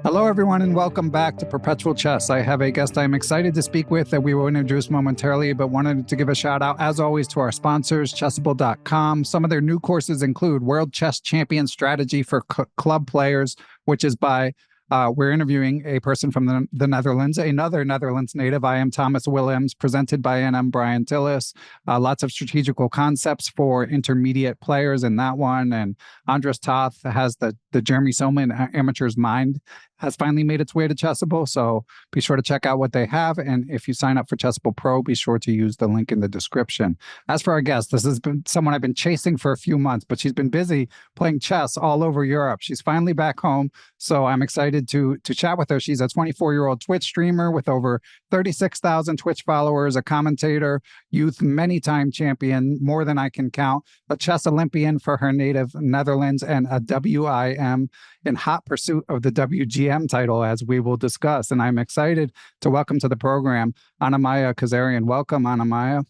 Hello, everyone, and welcome back to Perpetual Chess. I have a guest I'm excited to speak with that we will introduce momentarily, but wanted to give a shout out, as always, to our sponsors, Chessable.com. Some of their new courses include World Chess Champion Strategy for Club Players, which is by we're interviewing a person from the Netherlands, another Netherlands native. I am Thomas Willems, presented by NM Brian Tillis. Lots of strategical concepts for intermediate players in that one. And Andres Toth has the Jeremy Soman Amateur's Mind has finally made its way to Chessable. So be sure to check out what they have. And if you sign up for Chessable Pro, be sure to use the link in the description. As for our guest, this has been someone I've been chasing for a few months, but she's been busy playing chess all over Europe. She's finally back home. So I'm excited to chat with her. She's a 24-year-old Twitch streamer with over 36,000 Twitch followers, a commentator, youth many-time champion, more than I can count, a chess Olympian for her native Netherlands, and a WIM in hot pursuit of the WGM title, as we will discuss. And I'm excited to welcome to the program Anna-Maja Kazarian. Welcome, Anna-Maja.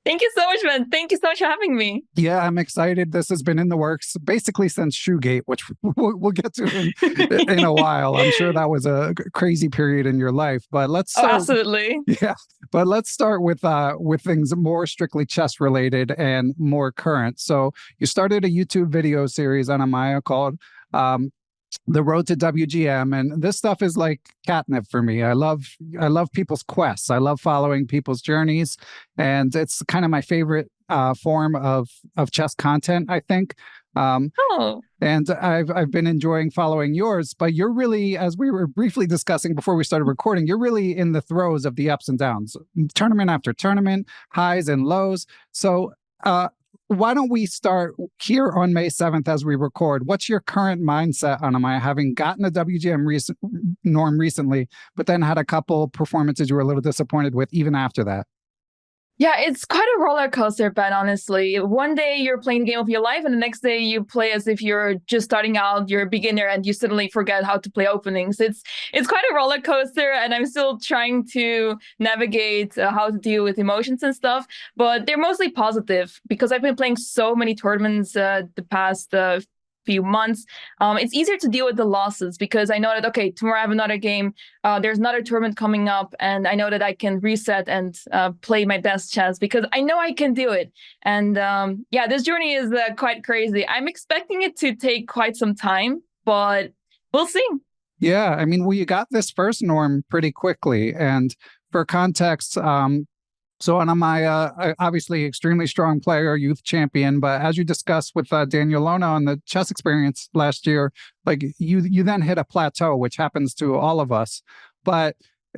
Thank you so much, man. Thank you so much for having me. Yeah, I'm excited. This has been in the works basically since Shoegate, which we'll get to in a while. I'm sure that was a crazy period in your life, but let's start. Oh, absolutely. Yeah, but let's start with things more strictly chess related and more current. So you started a YouTube video series, Anna-Maja, called The Road to WGM, and this stuff is like catnip for me. I love people's quests. I love following people's journeys, and it's kind of my favorite form of chess content, I think. And I've been enjoying following yours, but you're really, as we were briefly discussing before we started recording, you're really in the throes of the ups and downs, tournament after tournament, highs and lows. So why don't we start here on May 7th as we record? What's your current mindset, Anna-Maja, having gotten a WGM Norm recently, but then had a couple performances you were a little disappointed with even after that? Yeah, it's quite a roller coaster, Ben, honestly. One day you're playing the game of your life, and the next day you play as if you're just starting out, you're a beginner, and you suddenly forget how to play openings. It's quite a roller coaster, and I'm still trying to navigate how to deal with emotions and stuff. But they're mostly positive because I've been playing so many tournaments the past few months. It's easier to deal with the losses because I know that, okay, tomorrow I have another game. There's another tournament coming up, and I know that I can reset and play my best chess because I know I can do it. And yeah, this journey is quite crazy. I'm expecting it to take quite some time, but we'll see. Yeah, I mean, well, you got this first norm pretty quickly. And for context, so Anna-Maja, obviously extremely strong player, youth champion, but as you discussed with Daniel Lona on the chess experience last year, like you then hit a plateau, which happens to all of us. But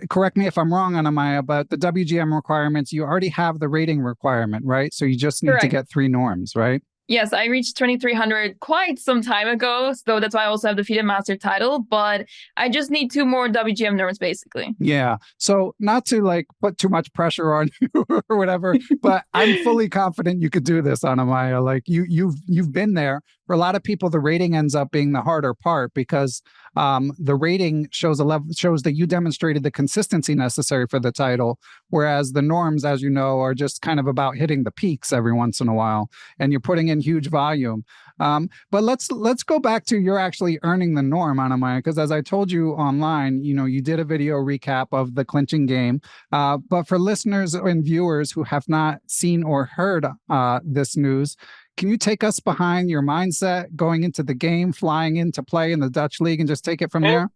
correct me if I'm wrong, Anna-Maja, but the WGM requirements, you already have the rating requirement, right? So you just need to get 3 norms, right? Yes, I reached 2300 quite some time ago, so that's why I also have the FIDE Master title, but I just need 2 more WGM norms, basically. Yeah, so not to like put too much pressure on you or whatever, but I'm fully confident you could do this, Anna-Maja. Like you've been there. For a lot of people, the rating ends up being the harder part because the rating shows that you demonstrated the consistency necessary for the title, whereas the norms, as you know, are just kind of about hitting the peaks every once in a while, and you're putting in huge volume. But let's go back to you're actually earning the norm, Anna-Maja, because as I told you online, you did a video recap of the clinching game. But for listeners and viewers who have not seen or heard this news, can you take us behind your mindset going into the game, flying into play in the Dutch league, and just take it from there?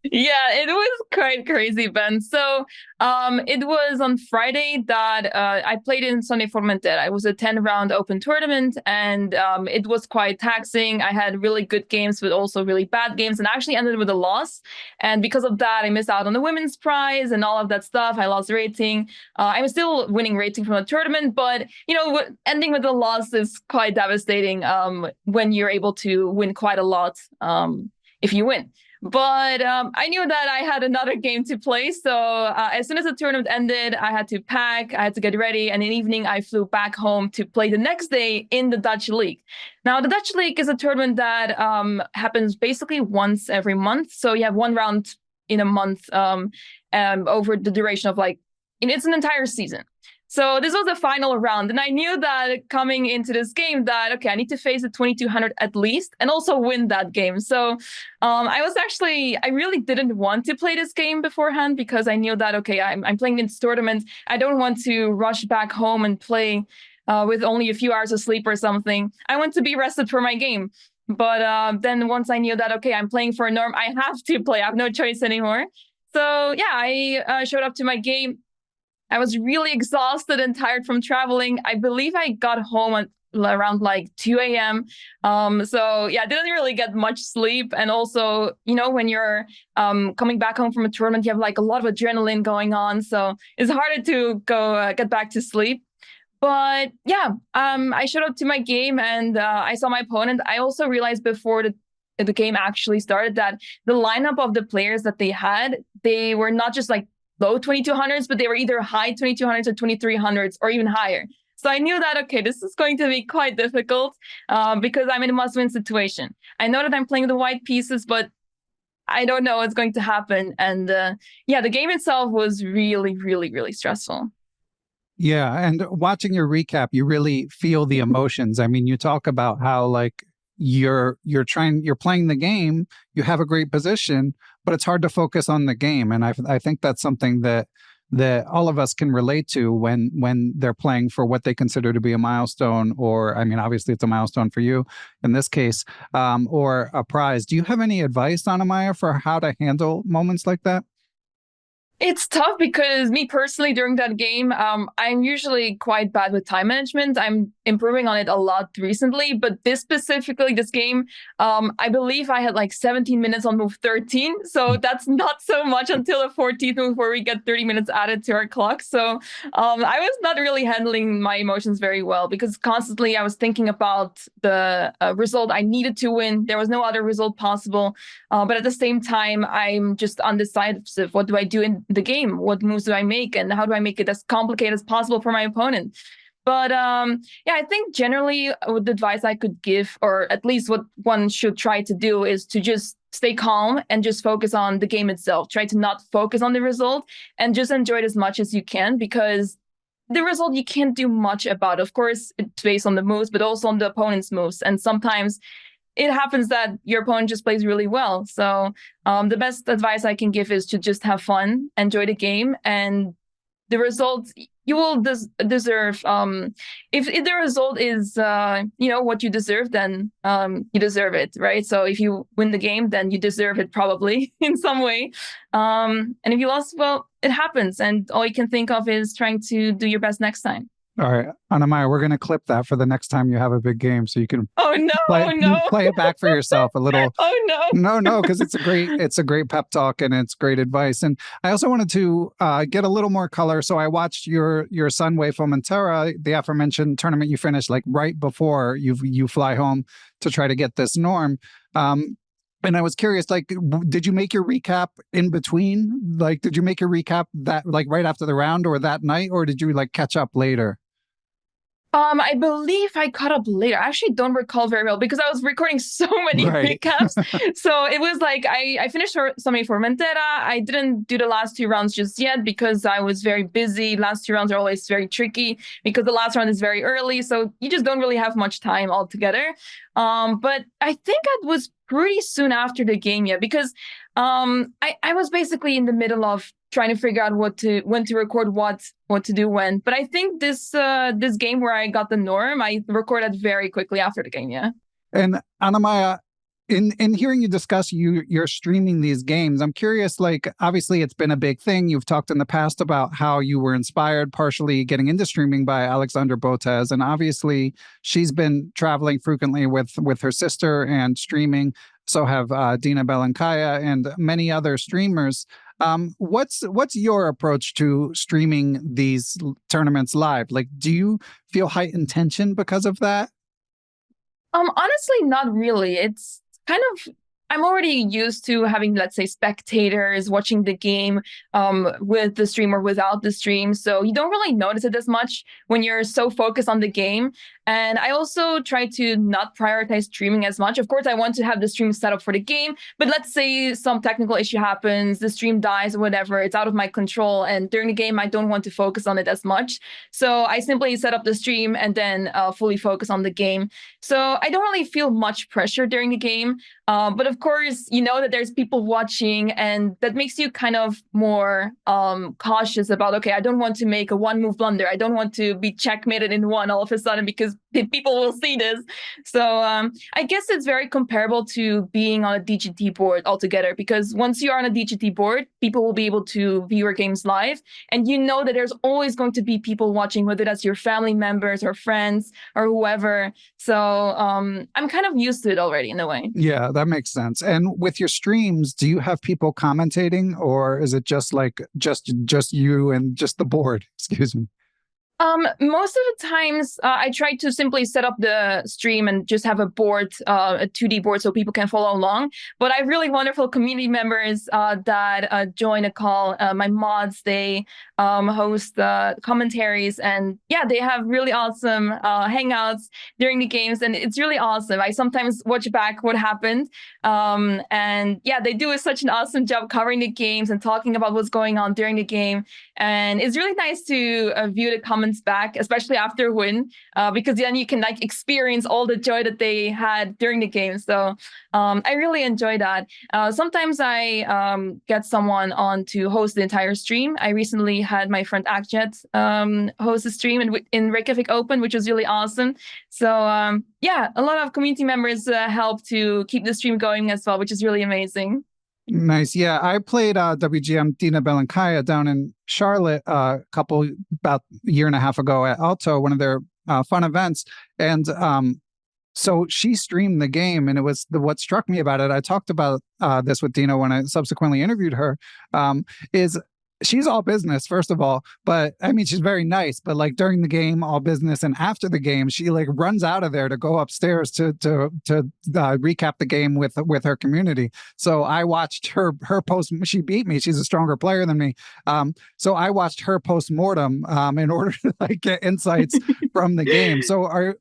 Yeah, it was quite crazy, Ben. So it was on Friday that I played in Sunday Formentera. It was a 10-round open tournament, and it was quite taxing. I had really good games, but also really bad games, and actually ended with a loss. And because of that, I missed out on the women's prize and all of that stuff. I lost rating. I'm still winning rating from the tournament, but ending with a loss is quite devastating when you're able to win quite a lot if you win. But I knew that I had another game to play. So as soon as the tournament ended, I had to pack, I had to get ready. And in the evening, I flew back home to play the next day in the Dutch League. Now, the Dutch League is a tournament that happens basically once every month. So you have 1 round in a month over the duration of it's an entire season. So this was the final round. And I knew that coming into this game that, okay, I need to face a 2200 at least and also win that game. So I really didn't want to play this game beforehand because I knew that, okay, I'm playing this tournament. I don't want to rush back home and play with only a few hours of sleep or something. I want to be rested for my game. But then once I knew that, okay, I'm playing for a Norm, I have to play. I have no choice anymore. So yeah, I showed up to my game. I was really exhausted and tired from traveling. I believe I got home at around like 2 a.m. So yeah, I didn't really get much sleep. And also, when you're coming back home from a tournament, you have like a lot of adrenaline going on. So it's harder to go get back to sleep. But yeah, I showed up to my game and I saw my opponent. I also realized before the game actually started that the lineup of the players that they were not just like low 2200s, but they were either high 2200s or 2300s or even higher. So I knew that, okay, this is going to be quite difficult because I'm in a must-win situation. I know that I'm playing the white pieces, but I don't know what's going to happen. And yeah, the game itself was really, really, really stressful. Yeah, and watching your recap, you really feel the emotions. I mean, you talk about how like you're playing the game, you have a great position, but it's hard to focus on the game. And I think that's something that all of us can relate to when they're playing for what they consider to be a milestone, or I mean, obviously it's a milestone for you in this case, or a prize. Do you have any advice, Anna-Maja, for how to handle moments like that? It's tough because me personally, during that game, I'm usually quite bad with time management. I'm improving on it a lot recently, but this game, I believe I had like 17 minutes on move 13. So that's not so much until the 14th move where we get 30 minutes added to our clock. So I was not really handling my emotions very well because constantly I was thinking about the result I needed to win. There was no other result possible. But at the same time, I'm just undecisive. What do I do in the game? What moves do I make? And how do I make it as complicated as possible for my opponent? But yeah, I think generally the advice I could give, or at least what one should try to do, is to just stay calm and just focus on the game itself. Try to not focus on the result and just enjoy it as much as you can, because the result you can't do much about. Of course, it's based on the moves, but also on the opponent's moves. And sometimes it happens that your opponent just plays really well. So the best advice I can give is to just have fun, enjoy the game, and the result you will deserve. If the result is what you deserve, then you deserve it, right? So if you win the game, then you deserve it probably in some way. And if you lost, well, it happens, and all you can think of is trying to do your best next time. All right, Anna-Maja, we're going to clip that for the next time you have a big game, so you can play it back for yourself a little. Oh no, no, because it's a great pep talk and it's great advice. And I also wanted to get a little more color. So I watched your Sunway Formentera, the aforementioned tournament you finished like right before you fly home to try to get this Norm. And I was curious, like, did you make your recap in between? Like, did you make your recap that like right after the round or that night, or did you like catch up later? I believe I caught up later. I actually don't recall very well because I was recording so many recaps. So it was like I finished Sunway Formentera. I didn't do the last two rounds just yet because I was very busy. Last two rounds are always very tricky because the last round is very early. So you just don't really have much time altogether. But I think it was pretty soon after the game, yeah, because I was basically in the middle of trying to figure out when to record what to do when. But I think this game where I got the Norm, I recorded very quickly after the game, yeah. And Anna-Maja, in hearing you discuss you're streaming these games, I'm curious, like, obviously it's been a big thing. You've talked in the past about how you were inspired partially getting into streaming by Alexandra Botez, and obviously she's been traveling frequently with her sister and streaming. So have Dina, Belenkaya, and many other streamers. What's your approach to streaming these tournaments live? Like, do you feel heightened tension because of that? Honestly, not really. It's kind of, I'm already used to having, let's say, spectators watching the game with the stream or without the stream. So you don't really notice it as much when you're so focused on the game. And I also try to not prioritize streaming as much. Of course, I want to have the stream set up for the game, but let's say some technical issue happens, the stream dies or whatever, it's out of my control. And during the game, I don't want to focus on it as much. So I simply set up the stream and then fully focus on the game. So I don't really feel much pressure during the game. But of course, you know that there's people watching, and that makes you kind of more cautious about, okay, I don't want to make a one move blunder. I don't want to be checkmated in one all of a sudden because people will see this. So I guess it's very comparable to being on a DGT board altogether, because once you're on a DGT board, people will be able to view your games live. And you know that there's always going to be people watching, whether that's your family members or friends or whoever. So I'm kind of used to it already in a way. Yeah, that makes sense. And with your streams, do you have people commentating, or is it just like just you and just the board? Excuse me. Most of the times, I try to simply set up the stream and just have a board, a 2D board, so people can follow along. But I have really wonderful community members that join a call. My mods, they host commentaries, and yeah, they have really awesome hangouts during the games, and it's really awesome. I sometimes watch back what happened, and yeah, they do such an awesome job covering the games and talking about what's going on during the game. And it's really nice to view the comments back, especially after a win, because then you can like experience all the joy that they had during the game. So I really enjoy that. Sometimes I get someone on to host the entire stream. I recently had my friend Aagaard host a stream in Reykjavik Open, which was really awesome. So yeah, a lot of community members help to keep the stream going as well, which is really amazing. Nice. Yeah, I played WGM Dina Belenkaya down in Charlotte about a year and a half ago at Alto, one of their fun events. And so she streamed the game, and it was what struck me about it. I talked about this with Dina when I subsequently interviewed her, is she's all business, first of all, but I mean, she's very nice, but like during the game, all business. And after the game, she like runs out of there to go upstairs to recap the game with her community. So I watched her post. She beat me. She's a stronger player than me. So I watched her post-mortem in order to like get insights from the game. So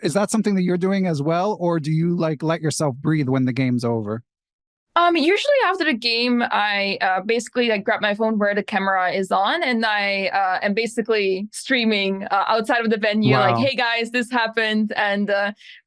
is that something that you're doing as well? Or do you like let yourself breathe when the game's over? Usually after the game, I basically like grab my phone where the camera is on, and I am basically streaming outside of the venue, Wow. like, hey guys, this happened, and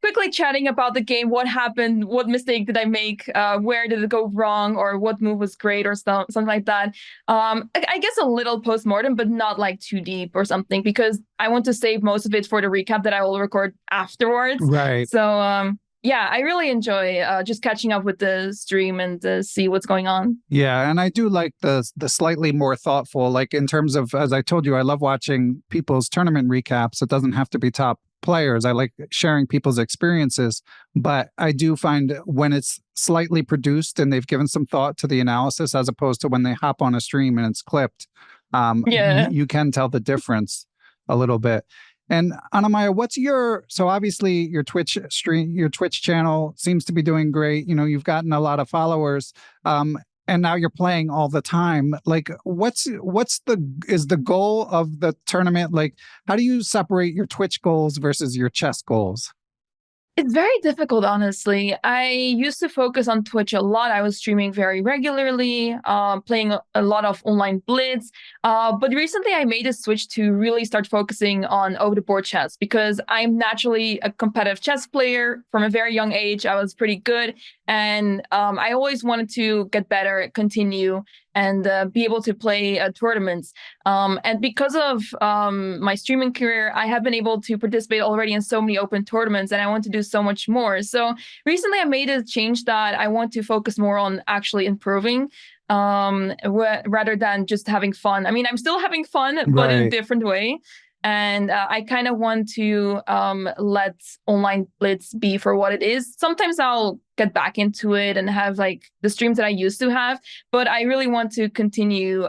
quickly chatting about the game, what happened, what mistake did I make, where did it go wrong, or what move was great, or something like that. I guess a little post-mortem, but not like too deep or something, because I want to save most of it for the recap that I will record afterwards. Right. So yeah, I really enjoy just catching up with the stream and see what's going on. Yeah, and I do like the slightly more thoughtful, like in terms of, as I told you, I love watching people's tournament recaps. It doesn't have to be top players. I like sharing people's experiences, but I do find when it's slightly produced and they've given some thought to the analysis, as opposed to when they hop on a stream and it's clipped, you can tell the difference a little bit. And Anna-Maja, so obviously your Twitch channel seems to be doing great. You know, you've gotten a lot of followers, and now you're playing all the time. Like, is the goal of the tournament? Like, how do you separate your Twitch goals versus your chess goals? It's very difficult, honestly. I used to focus on Twitch a lot. I was streaming very regularly, playing a lot of online blitz. But recently I made a switch to really start focusing on over-the-board chess, because I'm naturally a competitive chess player. From a very young age, I was pretty good. And I always wanted to get better, continue, and be able to play tournaments. And because of my streaming career, I have been able to participate already in so many open tournaments, and I want to do so much more. So recently I made a change that I want to focus more on actually improving rather than just having fun. I mean, I'm still having fun, but in a different way. And I kind of want to let online blitz be for what it is. Sometimes I'll get back into it and have like the streams that I used to have, but I really want to continue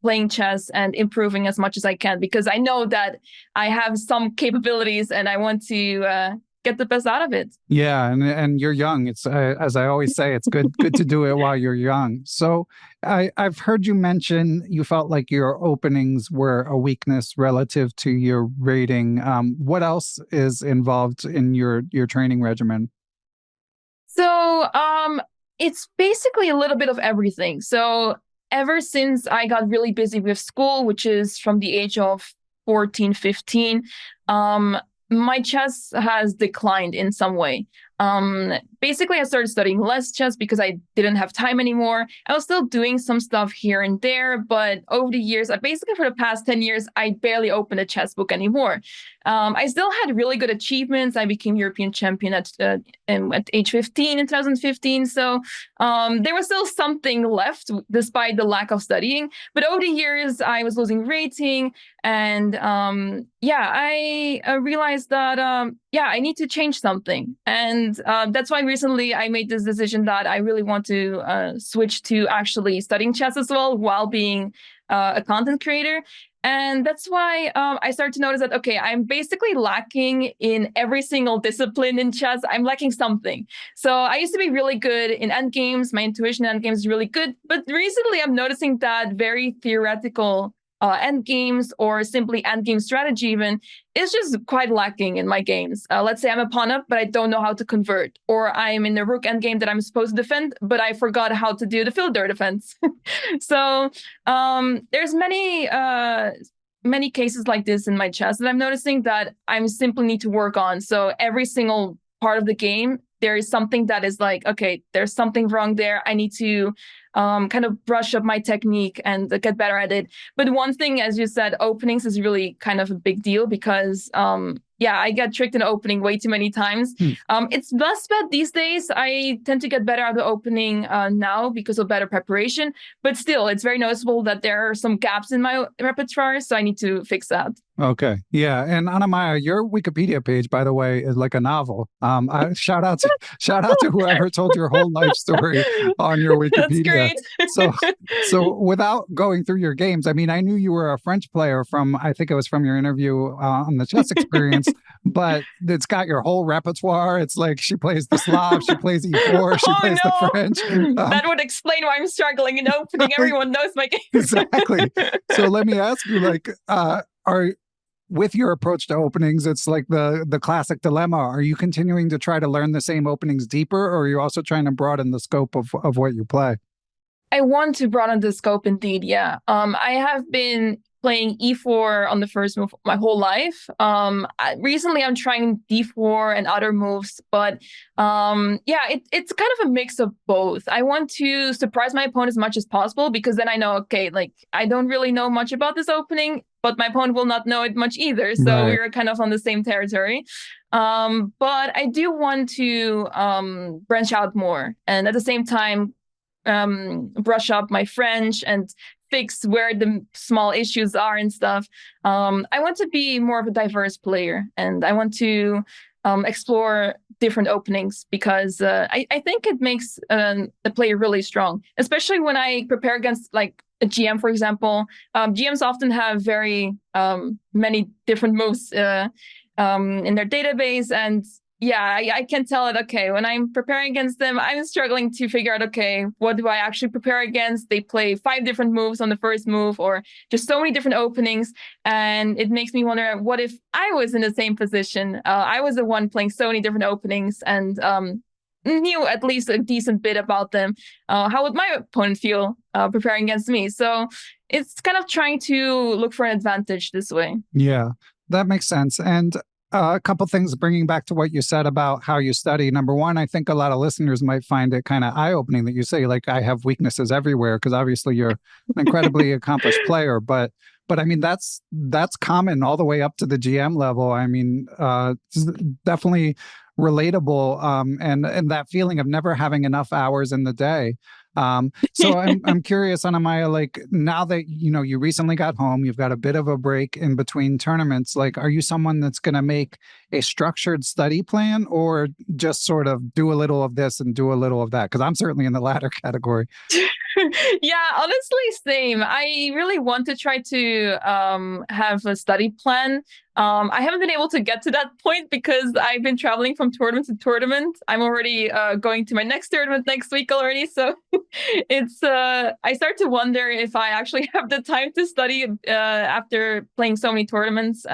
playing chess and improving as much as I can, because I know that I have some capabilities and I want to get the best out of it. Yeah, and you're young. It's as I always say, it's good to do it while you're young. So I've heard you mention you felt like your openings were a weakness relative to your rating. What else is involved in your training regimen? So it's basically a little bit of everything. So ever since I got really busy with school, which is from the age of 14, 15, my chess has declined in some way. Basically, I started studying less chess because I didn't have time anymore. I was still doing some stuff here and there, but over the years, basically for the past 10 years, I barely opened a chess book anymore. I still had really good achievements. I became European champion at age 15 in 2015. So there was still something left despite the lack of studying. But over the years, I was losing rating. And I realized that, I need to change something. And that's why recently I made this decision that I really want to switch to actually studying chess as well while being a content creator. And that's why I started to notice that, okay, I'm basically lacking in every single discipline in chess. I'm lacking something. So I used to be really good in endgames. My intuition in endgames is really good. But recently I'm noticing that very theoretical endgames or simply endgame strategy even is just quite lacking in my games. Let's say I'm a pawn up, but I don't know how to convert. Or I'm in the rook endgame that I'm supposed to defend, but I forgot how to do the fielder defense. So there's many cases like this in my chess that I'm noticing that I simply need to work on. So every single part of the game, there is something that is like, okay, there's something wrong there. I need to kind of brush up my technique and get better at it. But one thing, as you said, openings is really kind of a big deal because, I get tricked in opening way too many times. It's less bad these days. I tend to get better at the opening now because of better preparation. But still, it's very noticeable that there are some gaps in my repertoire, so I need to fix that. Okay. Yeah. And Anna-Maja, your Wikipedia page, by the way, is like a novel. Shout out to whoever told your whole life story on your Wikipedia. That's great. So without going through your games, I mean, I knew you were a French player I think it was from your interview on the Chess Experience, but it's got your whole repertoire. It's like she plays the Slav, she plays E4, she plays the French. That would explain why I'm struggling in opening. Everyone knows my game. Exactly. So let me ask you, with your approach to openings, it's like the classic dilemma. Are you continuing to try to learn the same openings deeper, or are you also trying to broaden the scope of what you play? I want to broaden the scope indeed, yeah. I have been playing e4 on the first move my whole life. Recently I'm trying d4 and other moves, but it's kind of a mix of both. I want to surprise my opponent as much as possible because then I know, okay, like I don't really know much about this opening, but my opponent will not know it much either. So right. We're kind of on the same territory. But I do want to branch out more and at the same time brush up my French and fix where the small issues are and stuff. I want to be more of a diverse player and I want to explore different openings because I think it makes the player really strong, especially when I prepare against like a GM, for example. GMs often have very many different moves in their database. And I can tell it, okay, when I'm preparing against them, I'm struggling to figure out, okay, what do I actually prepare against? They play 5 different moves on the first move or just so many different openings. And it makes me wonder, what if I was in the same position? I was the one playing so many different openings and knew at least a decent bit about them. How would my opponent feel preparing against me? So it's kind of trying to look for an advantage this way. Yeah, that makes sense. And a couple things bringing back to what you said about how you study. Number one, I think a lot of listeners might find it kind of eye-opening that you say, like, I have weaknesses everywhere, because obviously you're an incredibly accomplished player. But I mean, that's common all the way up to the GM level. I mean, it's definitely relatable, and that feeling of never having enough hours in the day. So I'm curious, Anna-Maja, like now that, you recently got home, you've got a bit of a break in between tournaments, like, are you someone that's going to make a structured study plan or just sort of do a little of this and do a little of that? Because I'm certainly in the latter category. Yeah, honestly, same. I really want to try to have a study plan. I haven't been able to get to that point because I've been traveling from tournament to tournament. I'm already going to my next tournament next week already. So it's I start to wonder if I actually have the time to study after playing so many tournaments.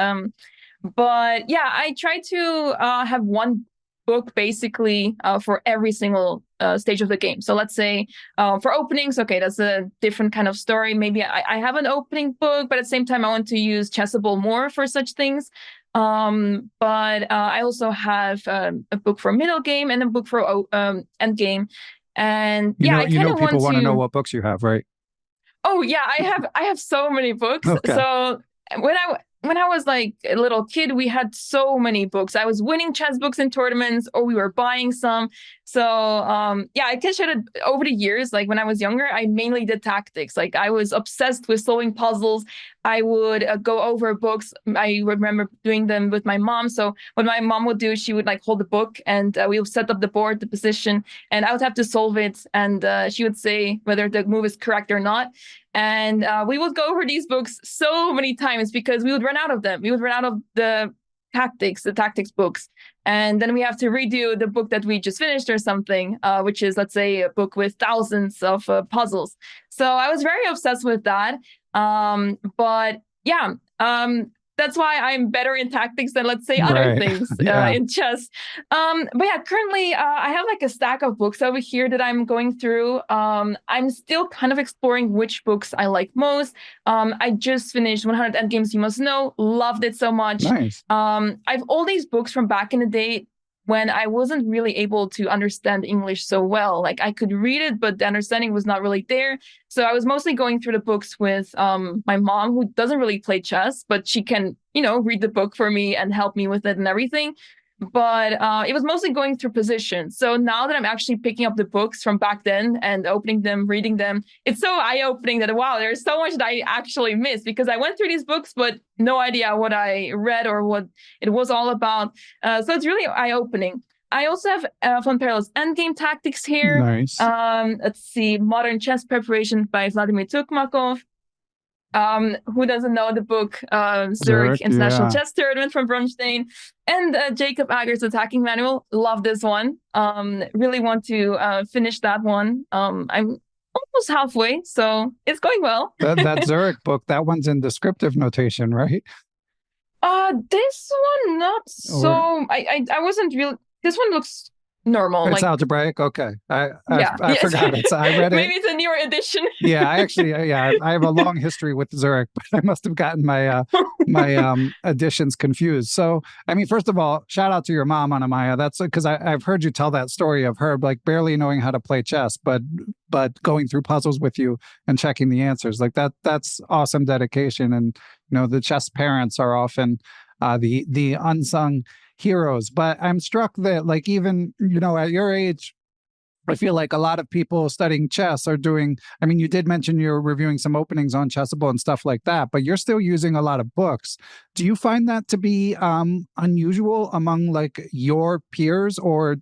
But yeah, I try to have one book basically for every single stage of the game. So let's say for openings, okay, that's a different kind of story. Maybe I have an opening book, but at the same time, I want to use Chessable more for such things. But I also have a book for middle game and a book for end game. And yeah, I kind of people want to know to. what books you have, right? Oh yeah, I have so many books. Okay. So when I was like a little kid, we had so many books. I was winning chess books in tournaments, or we were buying some. So yeah, I guess over the years, like when I was younger, I mainly did tactics. Like I was obsessed with solving puzzles. I would go over books. I remember doing them with my mom. So what my mom would do, she would like hold the book, and we would set up the board, the position, and I would have to solve it. And she would say whether the move is correct or not. And we would go over these books so many times because we would run out of them. We would run out of the tactics books. And then we have to redo the book that we just finished or something, which is, let's say, a book with thousands of puzzles. So I was very obsessed with that. But yeah, that's why I'm better in tactics than, let's say, other things in chess. But yeah, currently I have like a stack of books over here that I'm going through. I'm still kind of exploring which books I like most. I just finished 100 Endgames You Must Know. Loved it so much. Nice. I've all these books from back in the day when I wasn't really able to understand English so well. Like I could read it, but the understanding was not really there. So I was mostly going through the books with my mom, who doesn't really play chess, but she can, read the book for me and help me with it and everything. But it was mostly going through positions. So now that I'm actually picking up the books from back then and opening them, reading them, it's so eye-opening that, wow, there's so much that I actually missed because I went through these books, but no idea what I read or what it was all about. So it's really eye-opening. I also have Von Perlow's Endgame Tactics here. Nice. Let's see, Modern Chess Preparation by Vladimir Tukmakov. Who doesn't know the book Zurich International Chess Tournament from Bronstein, and Jacob Aagaard's Attacking Manual. Love this one. Really want to finish that one. I'm almost halfway, so it's going well. that Zurich book, that one's in descriptive notation, right? This one not so. I wasn't really. This one looks normal. It's algebraic. Okay. I forgot it. So I read it. Maybe it's a newer edition. Yeah, I have a long history with Zurich, but I must have gotten my editions confused. So, I mean, first of all, shout out to your mom, Anna-Maja. That's because I've heard you tell that story of her like barely knowing how to play chess, but going through puzzles with you and checking the answers. Like that's awesome dedication. And the chess parents are often the unsung heroes. But I'm struck that like even at your age, I feel like a lot of people studying chess are doing, I mean, you did mention you're reviewing some openings on Chessable and stuff like that, but you're still using a lot of books. Do you find that to be unusual among like your peers, or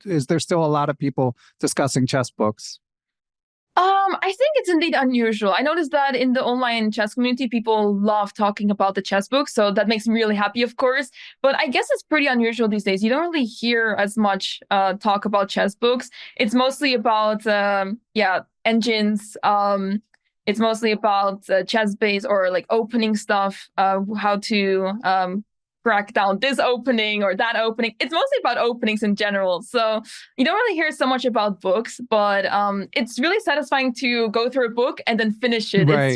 is there still a lot of people discussing chess books? I think it's indeed unusual. I noticed that in the online chess community, people love talking about the chess books, so that makes me really happy, of course. But I guess it's pretty unusual these days. You don't really hear as much talk about chess books. It's mostly about engines. It's mostly about chess base or like opening stuff, how to crack down this opening or that opening. It's mostly about openings in general. So you don't really hear so much about books, but it's really satisfying to go through a book and then finish it. Right.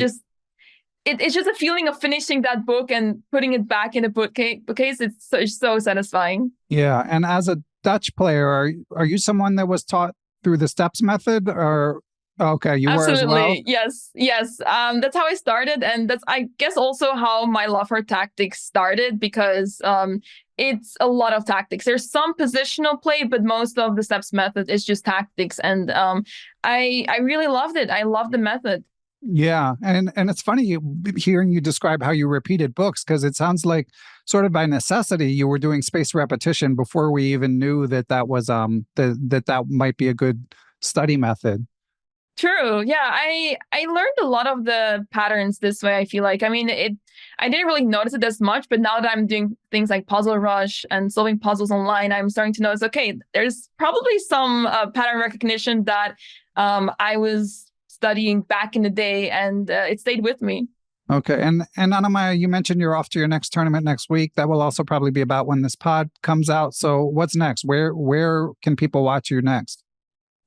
It's just a feeling of finishing that book and putting it back in a bookcase. It's so satisfying. Yeah. And as a Dutch player, are you someone that was taught through the steps method, or okay, you Absolutely. were as well? Yes. That's how I started, and that's, I guess, also how my love for tactics started, because it's a lot of tactics. There's some positional play, but most of the steps method is just tactics, and I really loved it. I love the method. Yeah, and it's funny hearing you describe how you repeated books, because it sounds like sort of by necessity you were doing spaced repetition before we even knew that was that might be a good study method. True. Yeah, I learned a lot of the patterns this way, I feel like. I mean, I didn't really notice it as much, but now that I'm doing things like Puzzle Rush and solving puzzles online, I'm starting to notice, okay, there's probably some pattern recognition that I was studying back in the day, and it stayed with me. Okay. And Anna-Maja, you mentioned you're off to your next tournament next week. That will also probably be about when this pod comes out. So what's next? Where can people watch you next?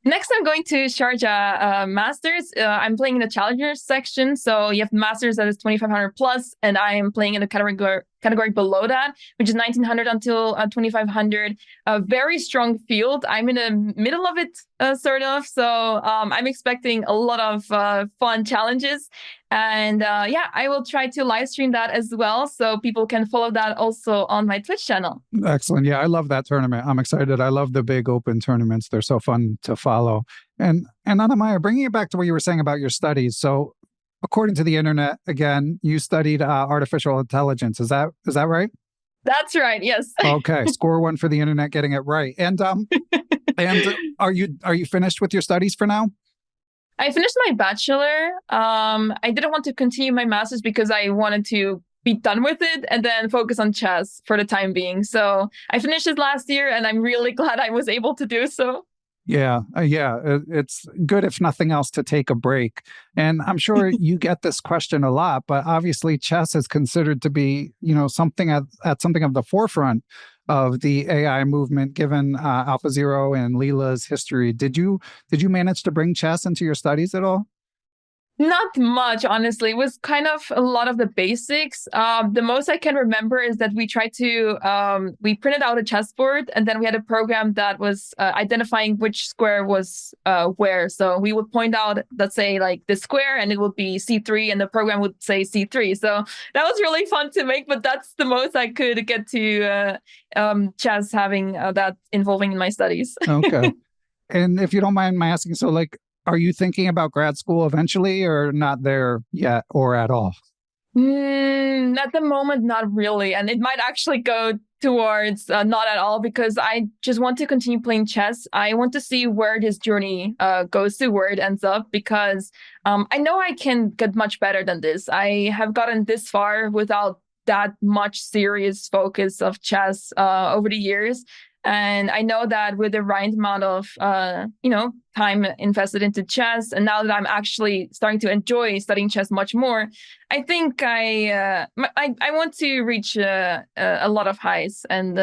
Next, I'm going to Sharjah Masters. I'm playing in the Challengers section. So you have Masters that is 2,500 plus, and I am playing in the category below that, which is 1,900 until 2,500. A very strong field. I'm in the middle of it, sort of. So I'm expecting a lot of fun challenges. And yeah, I will try to live stream that as well. So people can follow that also on my Twitch channel. Excellent. Yeah, I love that tournament. I'm excited. I love the big open tournaments. They're so fun to follow. And Anna-Maja, bringing it back to what you were saying about your studies. So according to the internet, again, you studied artificial intelligence. Is that right? That's right. Yes. Okay. Score one for the internet getting it right. And are you finished with your studies for now? I finished my bachelor. I didn't want to continue my master's because I wanted to be done with it and then focus on chess for the time being. So I finished it last year, and I'm really glad I was able to do so. Yeah, it's good, if nothing else, to take a break. And I'm sure you get this question a lot, but obviously chess is considered to be, something at something of the forefront of the AI movement, given AlphaZero and Leela's history. Did you manage to bring chess into your studies at all? Not much, honestly. It was kind of a lot of the basics. The most I can remember is that we printed out a chessboard, and then we had a program that was identifying which square was where. So we would point out, let's say, like this square, and it would be C3, and the program would say C3. So that was really fun to make, but that's the most I could get to chess having that involving in my studies. Okay. And if you don't mind my asking, so are you thinking about grad school eventually, or not there yet, or at all? At the moment, not really. And it might actually go towards not at all, because I just want to continue playing chess. I want to see where this journey goes to, where it ends up, because I know I can get much better than this. I have gotten this far without that much serious focus of chess over the years. And I know that with the right amount of, time invested into chess, and now that I'm actually starting to enjoy studying chess much more, I think I want to reach a lot of highs, and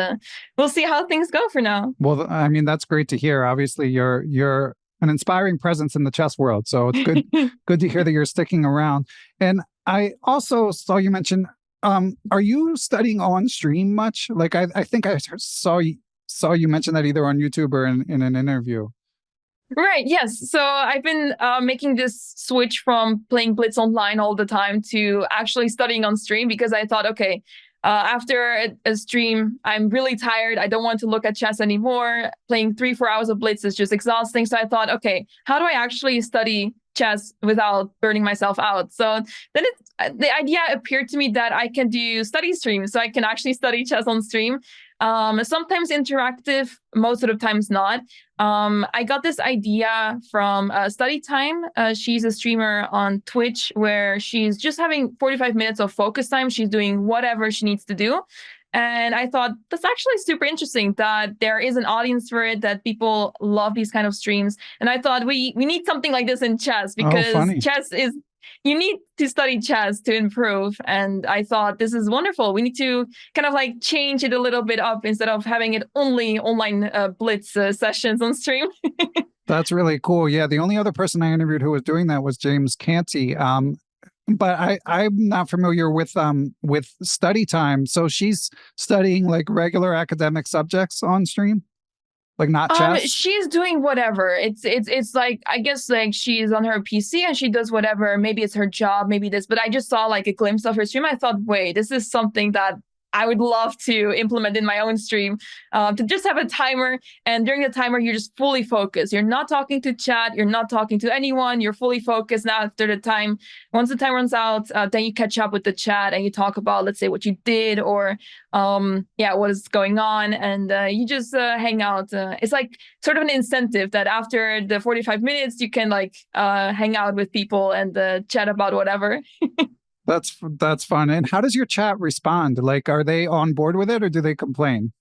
we'll see how things go for now. Well, I mean, that's great to hear. Obviously, you're an inspiring presence in the chess world, so it's good to hear that you're sticking around. And I also saw you mention, are you studying on stream much? I think I saw you mention that either on YouTube or in an interview. Right. Yes. So I've been making this switch from playing Blitz online all the time to actually studying on stream, because I thought, okay, after a stream, I'm really tired. I don't want to look at chess anymore. Playing 3-4 hours of Blitz is just exhausting. So I thought, okay, how do I actually study chess without burning myself out? So then the idea appeared to me that I can do study streams. So I can actually study chess on stream. Sometimes interactive, most of the times not. I got this idea from Study Time. She's a streamer on Twitch where she's just having 45 minutes of focus time. She's doing whatever she needs to do. And I thought that's actually super interesting that there is an audience for it, that people love these kind of streams. And I thought we need something like this in chess, because chess is, you need to study chess to improve. And I thought this is wonderful. We need to kind of change it a little bit up instead of having it only online Blitz sessions on stream. That's really cool. Yeah, the only other person I interviewed who was doing that was James Canty. But I'm not familiar with Study Time. So she's studying regular academic subjects on stream? Not chess? She's doing whatever. It's I guess she's on her PC and she does whatever. Maybe it's her job, maybe this. But I just saw a glimpse of her stream. I thought, wait, this is something that I would love to implement in my own stream, to just have a timer. And during the timer, you're just fully focused. You're not talking to chat. You're not talking to anyone. You're fully focused. Now, after the time, once the time runs out, then you catch up with the chat and you talk about, let's say, what you did or, what is going on. And you just hang out. It's like sort of an incentive that after the 45 minutes, you can like hang out with people and chat about whatever. That's fun. And how does your chat respond? Like, are they on board with it or do they complain?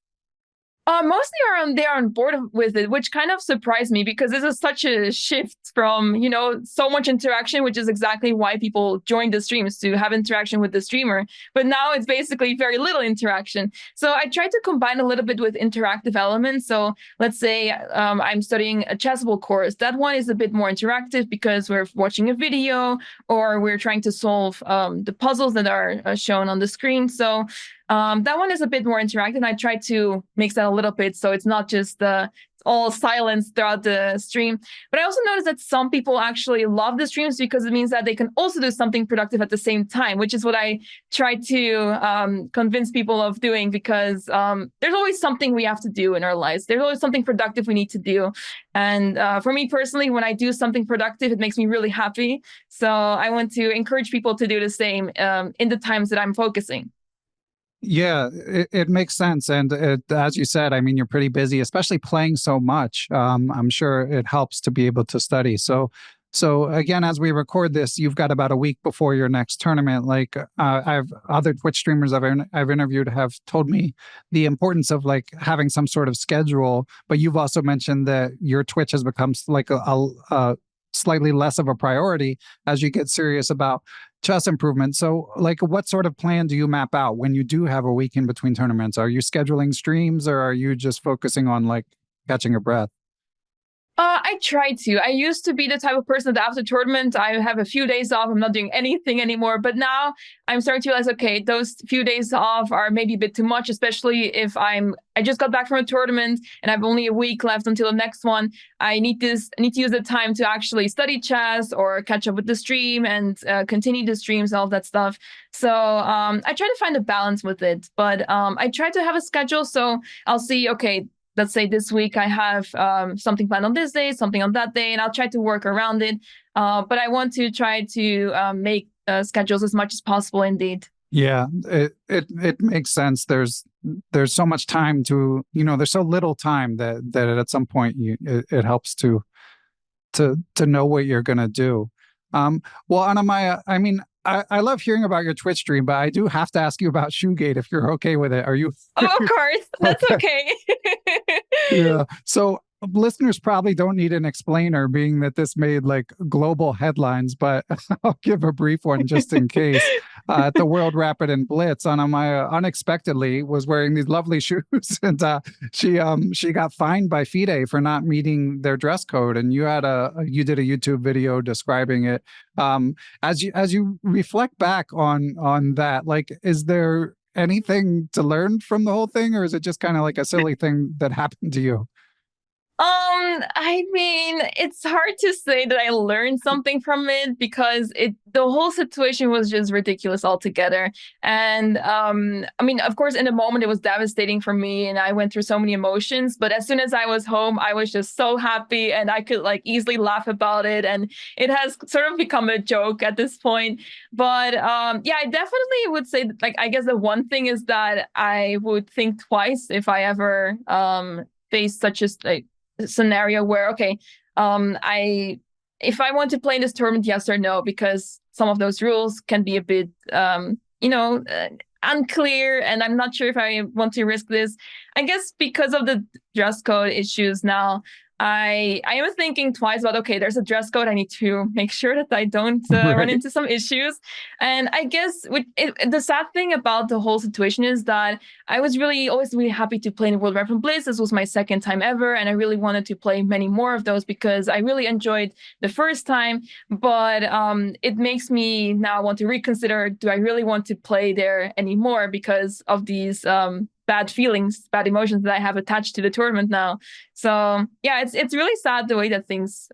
Mostly they are on board with it, which kind of surprised me because this is such a shift from, so much interaction, which is exactly why people join the streams, to have interaction with the streamer. But now it's basically very little interaction. So I tried to combine a little bit with interactive elements. So let's say I'm studying a chessable course. That one is a bit more interactive because we're watching a video or we're trying to solve the puzzles that are shown on the screen. So that one is a bit more interactive, and I try to mix that a little bit so it's not just all silence throughout the stream. But I also noticed that some people actually love the streams because it means that they can also do something productive at the same time, which is what I try to convince people of doing, because there's always something we have to do in our lives. There's always something productive we need to do. And for me personally, when I do something productive, it makes me really happy. So I want to encourage people to do the same in the times that I'm focusing. Yeah, it makes sense. And as you said, I mean, you're pretty busy, especially playing so much. I'm sure it helps to be able to study. So again, as we record this, you've got about a week before your next tournament. Like I've other Twitch streamers I've interviewed have told me the importance of like having some sort of schedule. But you've also mentioned that your Twitch has become like a slightly less of a priority as you get serious about chess improvement. So like what sort of plan do you map out when you do have a week in between tournaments? Are you scheduling streams or are you just focusing on like catching your breath? I try to. I used to be the type of person that after tournament, I have a few days off. I'm not doing anything anymore. But now I'm starting to realize, okay, those few days off are maybe a bit too much, especially if I just got back from a tournament and I've only a week left until the next one. I need to use the time to actually study chess or catch up with the stream and continue the streams, all of that stuff. So I try to find a balance with it. But I try to have a schedule. So I'll see, okay, let's say this week I have something planned on this day, something on that day, and I'll try to work around it. But I want to try to make schedules as much as possible indeed. Yeah, it makes sense. There's so much time to, there's so little time that at some point it helps to know what you're going to do. Well, Anna-Maja, I mean, I love hearing about your Twitch stream, but I do have to ask you about Shoegate if you're okay with it. Are you? Oh, of course. That's okay. Yeah. So listeners probably don't need an explainer, being that this made like global headlines, but I'll give a brief one just in case. At the World Rapid and Blitz, Anna-Maja unexpectedly was wearing these lovely shoes, and she got fined by FIDE for not meeting their dress code. And you did a YouTube video describing it. As you reflect back on that, like, is there anything to learn from the whole thing, or is it just kind of like a silly thing that happened to you? I mean, it's hard to say that I learned something from it because the whole situation was just ridiculous altogether. And I mean, of course, in the moment it was devastating for me and I went through so many emotions. But as soon as I was home, I was just so happy and I could like easily laugh about it. And it has sort of become a joke at this point. But yeah, I definitely would say that, like, I guess the one thing is that I would think twice if I ever face such a scenario where, okay, if I want to play in this tournament, yes or no, because some of those rules can be a bit, unclear, and I'm not sure if I want to risk this. I guess because of the dress code issues now, I am thinking twice about, okay, there's a dress code. I need to make sure that I don't run into some issues. And I guess the sad thing about the whole situation is that I was always really happy to play in the World Rapid Blitz. This was my second time ever. And I really wanted to play many more of those because I really enjoyed the first time. But it makes me now want to reconsider, do I really want to play there anymore because of these bad feelings, bad emotions that I have attached to the tournament now. So yeah, it's really sad the way that things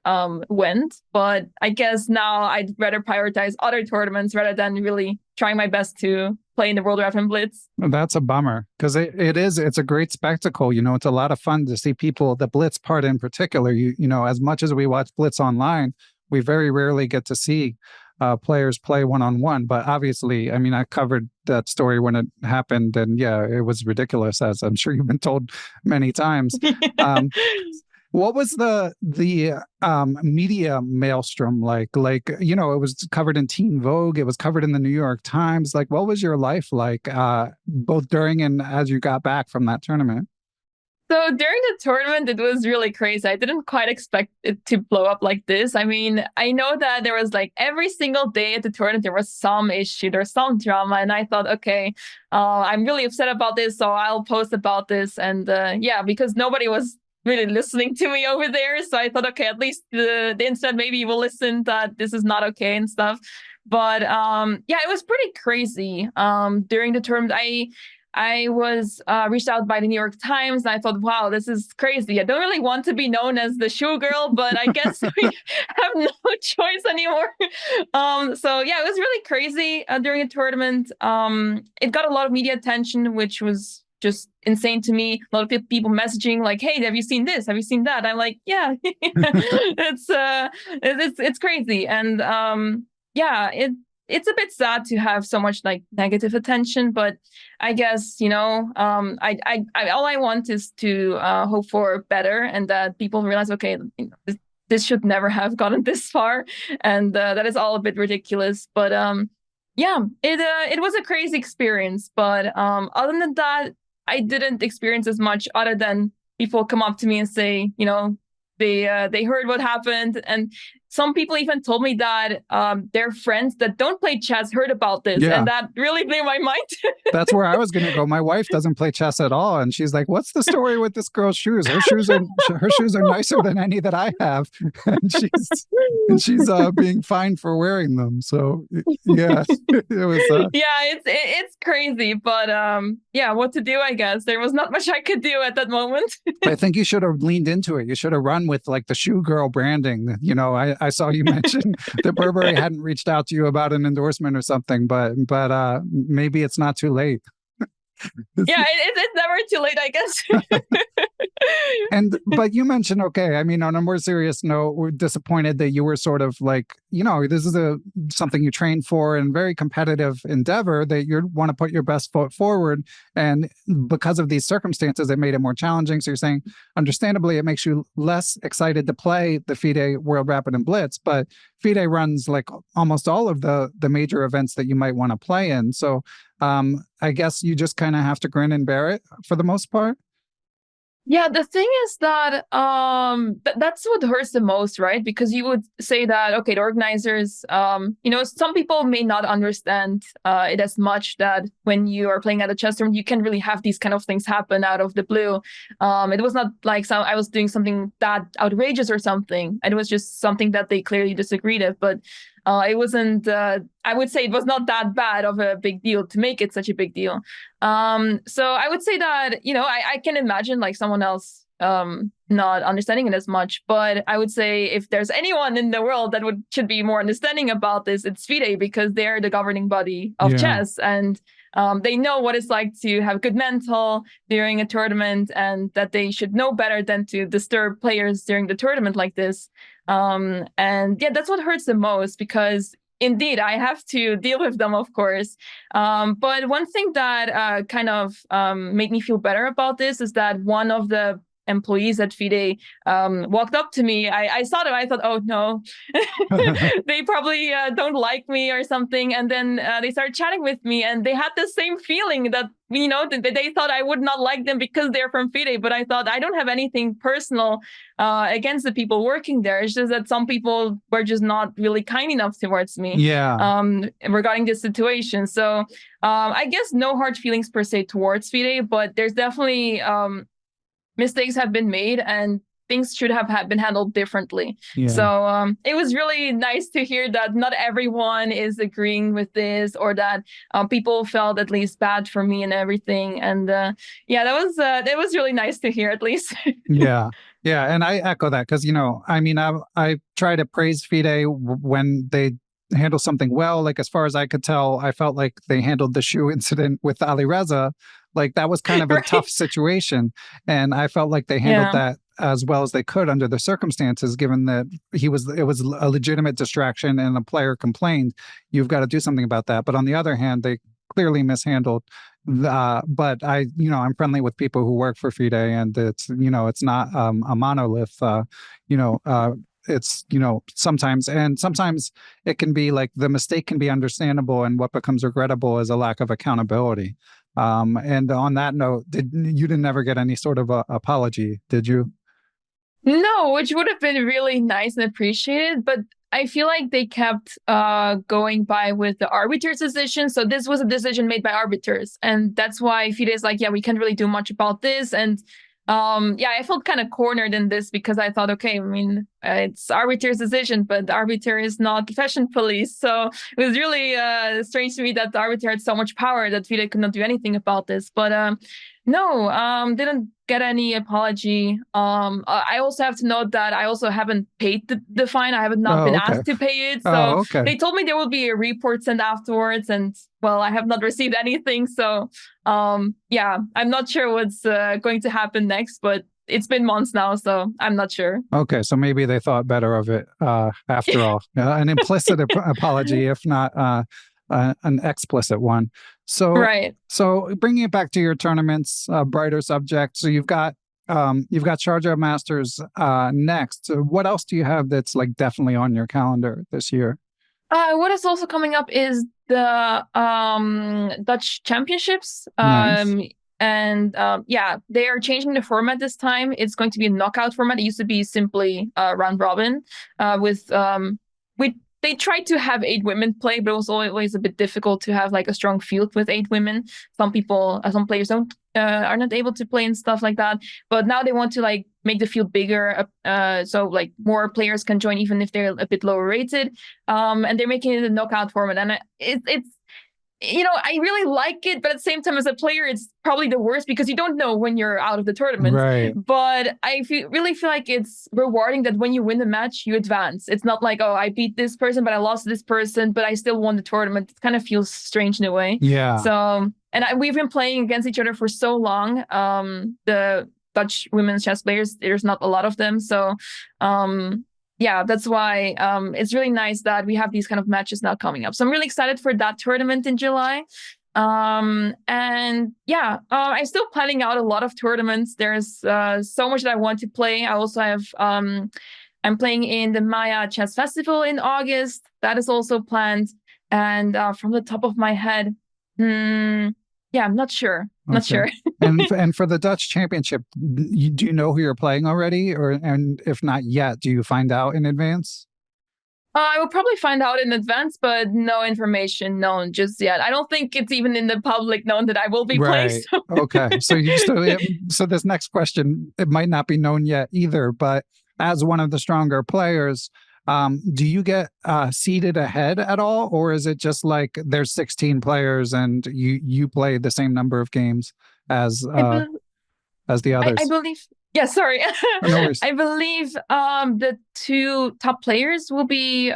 went. But I guess now I'd rather prioritize other tournaments rather than really trying my best to play in the World Rapid Blitz. That's a bummer because it's a great spectacle. It's a lot of fun to see people, the Blitz part in particular. As much as we watch Blitz online, we very rarely get to see players play one-on-one. But obviously, I mean, I covered that story when it happened, and yeah, it was ridiculous, as I'm sure you've been told many times. What was the media maelstrom like? It was covered in Teen Vogue. It was covered in the New York Times. Like, what was your life like, both during and as you got back from that tournament? So during the tournament, it was really crazy. I didn't quite expect it to blow up like this. I mean, I know that there was like every single day at the tournament, there was some issue, there was some drama. And I thought, okay, I'm really upset about this, so I'll post about this. And yeah, because nobody was really listening to me over there. So I thought, okay, at least the internet maybe will listen that this is not okay and stuff. But yeah, it was pretty crazy. During the tournament, I was reached out by the New York Times, and I thought, wow, this is crazy. I don't really want to be known as the shoe girl, but I guess we have no choice anymore. So yeah, it was really crazy during the tournament. It got a lot of media attention, which was just insane to me. A lot of people messaging like, "Hey, have you seen this? Have you seen that?" I'm like, "Yeah, it's crazy." And yeah, it's a bit sad to have so much like negative attention, but I guess I all I want is to hope for better, and that people realize, okay, this should never have gotten this far, and that is all a bit ridiculous. But yeah, it was a crazy experience. But other than that, I didn't experience as much, other than people come up to me and say, they heard what happened, and some people even told me that their friends that don't play chess heard about this, and that really blew my mind. That's where I was going to go. My wife doesn't play chess at all, and she's like, "What's the story with this girl's shoes? Her shoes are nicer than any that I have," and she's being fined for wearing them. So yeah, it was. Yeah, it's crazy, but yeah, what to do? I guess there was not much I could do at that moment. I think you should have leaned into it. You should have run with like the shoe girl branding. I saw you mention that Burberry hadn't reached out to you about an endorsement or something, but maybe it's not too late. Yeah, it's never too late, I guess. But you mentioned, okay, I mean, on a more serious note, we're disappointed that you were sort of like, this is something you trained for and very competitive endeavor, that you want to put your best foot forward. And because of these circumstances, it made it more challenging. So you're saying, understandably, it makes you less excited to play the FIDE World Rapid and Blitz, but FIDE runs like almost all of the major events that you might want to play in. So I guess you just kind of have to grin and bear it for the most part. Yeah, the thing is that that's what hurts the most, right? Because you would say that, okay, the organizers, some people may not understand it as much, that when you are playing at a chess tournament, you can really have these kind of things happen out of the blue. It was not like I was doing something that outrageous or something. It was just something that they clearly disagreed with, but it wasn't, I would say it was not that bad of a big deal to make it such a big deal. So I would say that, I can imagine like someone else not understanding it as much. But I would say if there's anyone in the world that should be more understanding about this, it's FIDE, because they're the governing body of chess. And they know what it's like to have good mental during a tournament, and that they should know better than to disturb players during the tournament like this. And yeah, that's what hurts the most, because indeed, I have to deal with them, of course. But one thing that kind of made me feel better about this is that one of the employees at FIDE walked up to me. I saw them. I thought, oh, no, they probably don't like me or something. And then they started chatting with me, and they had the same feeling that, they thought I would not like them because they're from FIDE. But I thought, I don't have anything personal against the people working there. It's just that some people were just not really kind enough towards me regarding this situation. So I guess no hard feelings per se towards FIDE, but there's definitely mistakes have been made, and things should have been handled differently. So it was really nice to hear that not everyone is agreeing with this, or that people felt at least bad for me and everything. And yeah, that was really nice to hear, at least. Yeah, and I echo that, because I mean, I try to praise FIDE when they handle something well. Like, as far as I could tell, I felt like they handled the shoe incident with Ali Reza. Like, that was kind of a Right. tough situation. And I felt like they handled Yeah. that as well as they could under the circumstances, given that it was a legitimate distraction and the player complained. You've got to do something about that. But on the other hand, they clearly mishandled. But I'm friendly with people who work for FIDE, and it's not a monolith. It's sometimes it can be like the mistake can be understandable, and what becomes regrettable is a lack of accountability. And on that note, you didn't ever get any sort of a apology, did you? No, which would have been really nice and appreciated, but I feel like they kept going by with the arbiters' decision. So this was a decision made by arbiters, and that's why FIDE is like, yeah, we can't really do much about this. And yeah, I felt kind of cornered in this because I thought, okay, I mean, it's arbiter's decision, but the arbiter is not the fashion police. So it was really strange to me that the arbiter had so much power that FIDE could not do anything about this. But no, didn't get any apology. I also have to note that I also haven't paid the fine. I have not been Okay. asked to pay it. So Okay. they told me there will be a report sent afterwards, and well, I have not received anything. So yeah, I'm not sure what's going to happen next, but it's been months now, so I'm not sure. Okay, so maybe they thought better of it after all. An implicit apology, if not an explicit one. So, Right. so bringing it back to your tournaments, brighter subject. So you've got Sharjah Masters next. So what else do you have that's like definitely on your calendar this year? What is also coming up is the Dutch Championships. Nice. And yeah, they are changing the format this time. It's going to be a knockout format. It used to be simply round robin with they tried to have 8 women play, but it was always a bit difficult to have like a strong field with 8 women. Some players don't are not able to play and stuff like that. But now they want to like make the field bigger, so like more players can join even if they're a bit lower rated. And they're making it a knockout format, and it's I really like it, but at the same time, as a player, it's probably the worst because you don't know when you're out of the tournament. Right. But I really feel like it's rewarding that when you win the match, you advance. It's not like, oh, I beat this person, but I lost this person, but I still won the tournament. It kind of feels strange in a way. Yeah. So, and we've been playing against each other for so long. The Dutch women's chess players, there's not a lot of them. So, yeah, that's why it's really nice that we have these kind of matches now coming up. So I'm really excited for that tournament in July. And yeah, I'm still planning out a lot of tournaments. There's so much that I want to play. I also have I'm playing in the Maya Chess Festival in August. That is also planned. And from the top of my head, yeah, I'm not sure. Not sure. and for the Dutch Championship, do you know who you're playing already, and if not yet, do you find out in advance? I will probably find out in advance, but no information known just yet. I don't think it's even in the public known that I will be playing. So. Okay. So this next question, it might not be known yet either, but as one of the stronger players, do you get seeded ahead at all, or is it just like there's 16 players and you play the same number of games as the others? I believe. Yeah, sorry. No I believe the 2 top players will be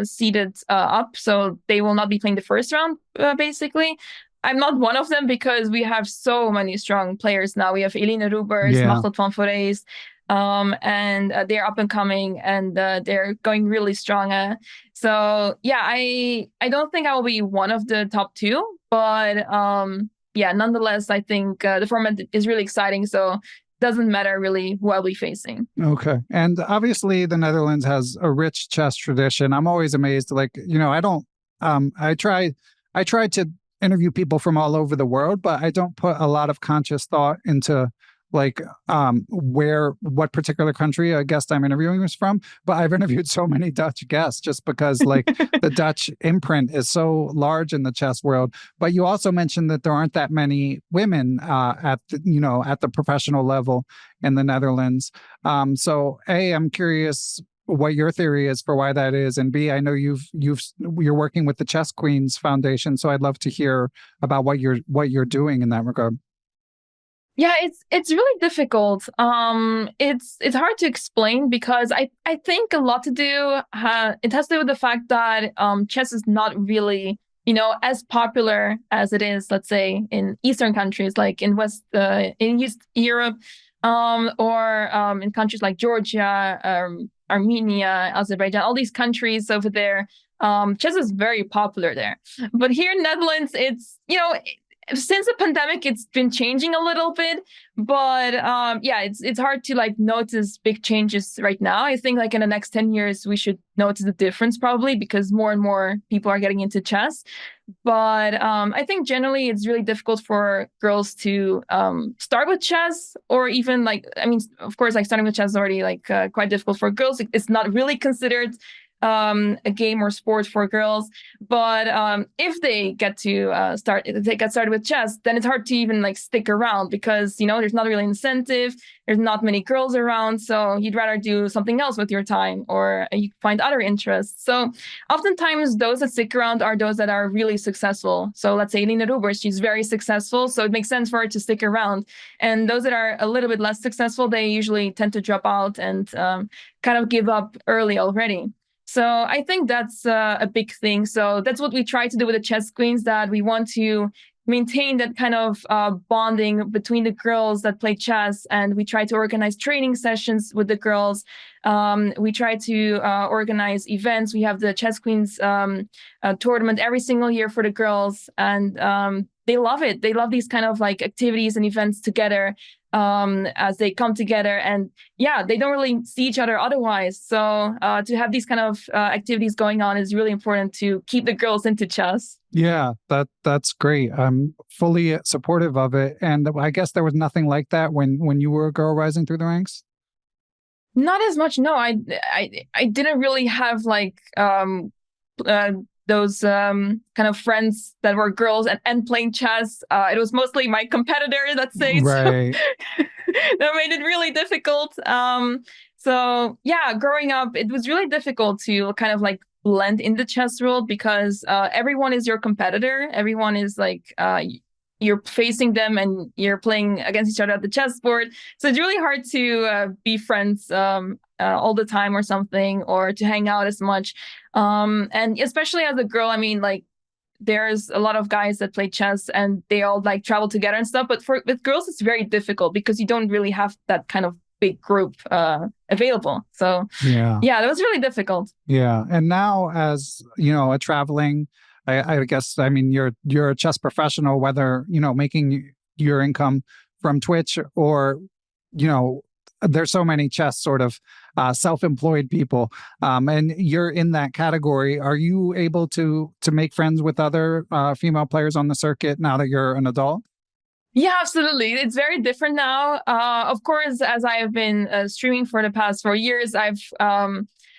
seeded up, so they will not be playing the first round, basically. I'm not one of them because we have so many strong players now. We have Eline Roebers, Machteld van Forees, and they're up and coming, and they're going really strong. So yeah, I don't think I will be one of the top 2, but yeah, nonetheless, I think the format is really exciting. So doesn't matter really who I'll be facing. Okay. And obviously the Netherlands has a rich chess tradition. I'm always amazed. Like, I try to interview people from all over the world, but I don't put a lot of conscious thought into like what particular country a guest I'm interviewing is from. But I've interviewed so many Dutch guests just because like the Dutch imprint is so large in the chess world. But you also mentioned that there aren't that many women at the professional level in the Netherlands. So A, I'm curious what your theory is for why that is, and B, I know you're working with the Chessqueens Foundation, so I'd love to hear about what you're doing in that regard. Yeah, it's really difficult. It's hard to explain because I think a lot to do. It has to do with the fact that chess is not really, as popular as it is, let's say, in Eastern countries like in East Europe, or in countries like Georgia, Armenia, Azerbaijan, all these countries over there. Chess is very popular there, but here in Netherlands, it's since the pandemic, it's been changing a little bit, but yeah, it's hard to like notice big changes right now. I think like in the next 10 years we should notice the difference probably because more and more people are getting into chess. But I think generally it's really difficult for girls to start with chess, or even like, I mean, of course, like starting with chess is already like quite difficult for girls. It's not really considered a game or sport for girls. But if they get to if they get started with chess, then it's hard to even like stick around because there's not really incentive. There's not many girls around, so you'd rather do something else with your time, or you find other interests. So oftentimes, those that stick around are those that are really successful. So let's say Nina Ruber, she's very successful, so it makes sense for her to stick around. And those that are a little bit less successful, they usually tend to drop out and kind of give up early already. So I think that's a big thing. So that's what we try to do with the chess queens, that we want to maintain that kind of bonding between the girls that play chess. And we try to organize training sessions with the girls. We try to organize events. We have the Chess Queens tournament every single year for the girls. And they love it. They love these kind of like activities and events together, as they come together. And yeah, they don't really see each other otherwise. So to have these kind of activities going on is really important to keep the girls into chess. Yeah, that's great. I'm fully supportive of it. And I guess there was nothing like that when you were a girl rising through the ranks? Not as much. No, I didn't really have like uh, those kind of friends that were girls and playing chess. It was mostly my competitors, let's say. So Right. that made it really difficult. So yeah, growing up, it was really difficult to kind of like blend in the chess world because everyone is your competitor. Everyone is like you're facing them and you're playing against each other at the chessboard. So it's really hard to be friends all the time or something, or to hang out as much. And especially as a girl, I mean, like there's a lot of guys that play chess and they all like travel together and stuff. But with girls, it's very difficult because you don't really have that kind of big group available. So Yeah. yeah, that was really difficult. Yeah. And now as, a traveling, I guess, I mean, you're a chess professional, whether, making your income from Twitch or, there's so many chess sort of self-employed people, and you're in that category. Are you able to make friends with other female players on the circuit now that you're an adult? Yeah, absolutely. It's very different now. Of course, as I have been streaming for the past 4 years, I've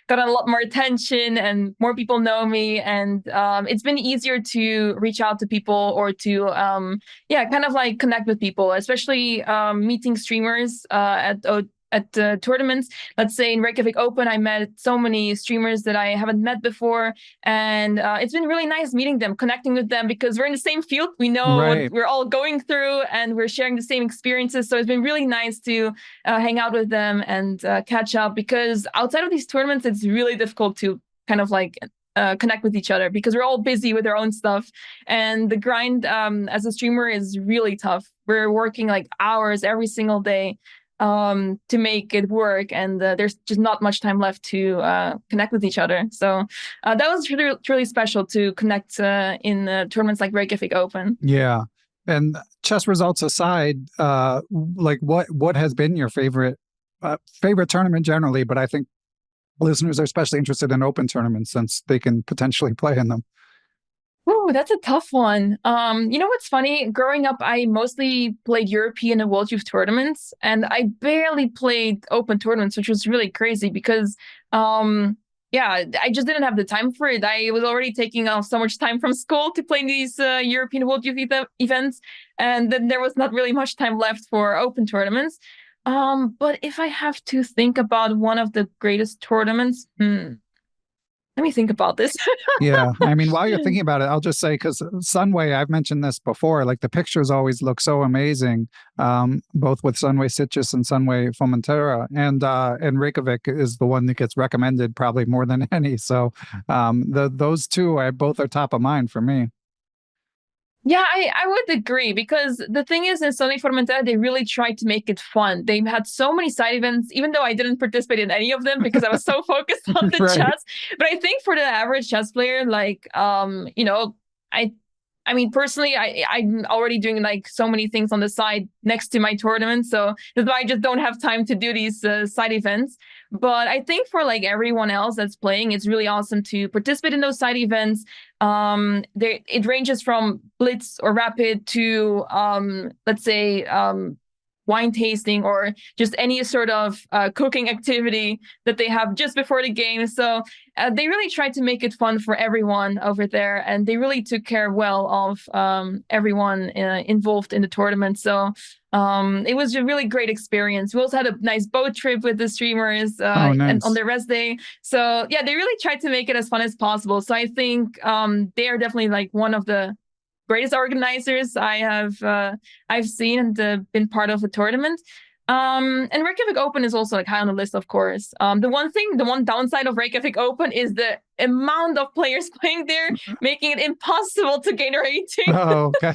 gotten a lot more attention and more people know me. And it's been easier to reach out to people, or to, yeah, kind of like connect with people, especially meeting streamers at tournaments. Let's say in Reykjavik Open, I met so many streamers that I haven't met before. And it's been really nice meeting them, connecting with them, because we're in the same field. We know what Right. we're all going through and we're sharing the same experiences. So it's been really nice to hang out with them and catch up, because outside of these tournaments, it's really difficult to kind of like connect with each other because we're all busy with our own stuff. And the grind as a streamer is really tough. We're working like hours every single day to make it work, and there's just not much time left to connect with each other. So that was really, really special to connect in tournaments like Reykjavik Open. Yeah. And chess results aside, like what has been your favorite tournament generally? But I think listeners are especially interested in open tournaments since they can potentially play in them. Oh, that's a tough one. You know what's funny? Growing up, I mostly played European and World Youth tournaments, and I barely played open tournaments, which was really crazy because, yeah, I just didn't have the time for it. I was already taking off so much time from school to play these European World Youth events, and then there was not really much time left for open tournaments. But if I have to think about one of the greatest tournaments, Let me think about this. Yeah. I mean, while you're thinking about it, I'll just say, because Sunway, I've mentioned this before, like the pictures always look so amazing, both with Sunway Citrus and Sunway Formentera. And Reykjavik is the one that gets recommended probably more than any. So those two both are top of mind for me. Yeah, I would agree, because the thing is, in Sunny Formentera, they really tried to make it fun. They had so many side events, even though I didn't participate in any of them because I was so focused on the Right. chess. But I think for the average chess player, like, I I mean, personally, I'm already doing like so many things on the side next to my tournament, so that's why I just don't have time to do these side events. But I think for like everyone else that's playing, it's really awesome to participate in those side events. It ranges from blitz or rapid to let's say wine tasting or just any sort of cooking activity that they have just before the game. So they really tried to make it fun for everyone over there, and they really took care well of everyone involved in the tournament. So it was a really great experience. We also had a nice boat trip with the streamers Oh, and on nice. their rest day. So yeah, they really tried to make it as fun as possible. So I think they are definitely like one of the greatest organizers I've seen and been part of a tournament. And Reykjavik Open is also like high on the list, of course. The one downside of Reykjavik Open is the amount of players playing there, making it impossible to gain a rating. Oh, okay.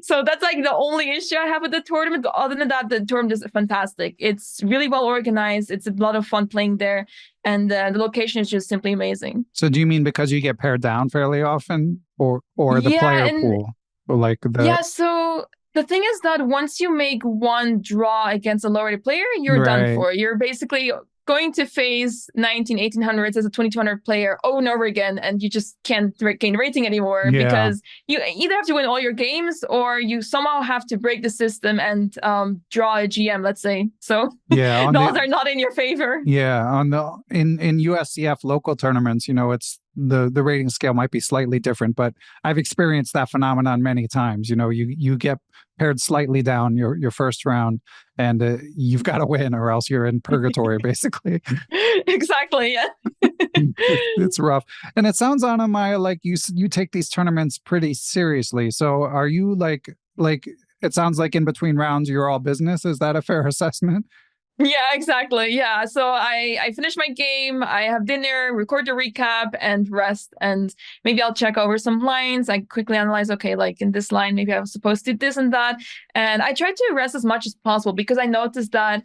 So that's like the only issue I have with the tournament. But other than that, the tournament is fantastic. It's really well organized. It's a lot of fun playing there, and the location is just simply amazing. So do you mean because you get paired down fairly often, or the Yeah, player and pool? Or like the yeah, so the thing is that once you make one draw against a lower player, you're done right. for. You're basically going to face 1800s as a 2200 player over and over again, and you just can't gain rating anymore Yeah. because you either have to win all your games or you somehow have to break the system and draw a GM, let's say. So Yeah. the odds are not in your favor. Yeah, on the in USCF local tournaments, it's the rating scale might be slightly different, but I've experienced that phenomenon many times. You get paired slightly down your first round, and you've got to win, or else you're in purgatory, basically. Exactly. Yeah. It's rough, and it sounds, Anna-Maja, like you take these tournaments pretty seriously. So are you like? It sounds like in between rounds you're all business. Is that a fair assessment? Yeah, exactly. Yeah. So I finish my game, I have dinner, record the recap, and rest. And maybe I'll check over some lines. I quickly analyze, okay, like in this line, maybe I was supposed to do this and that. And I try to rest as much as possible because I noticed that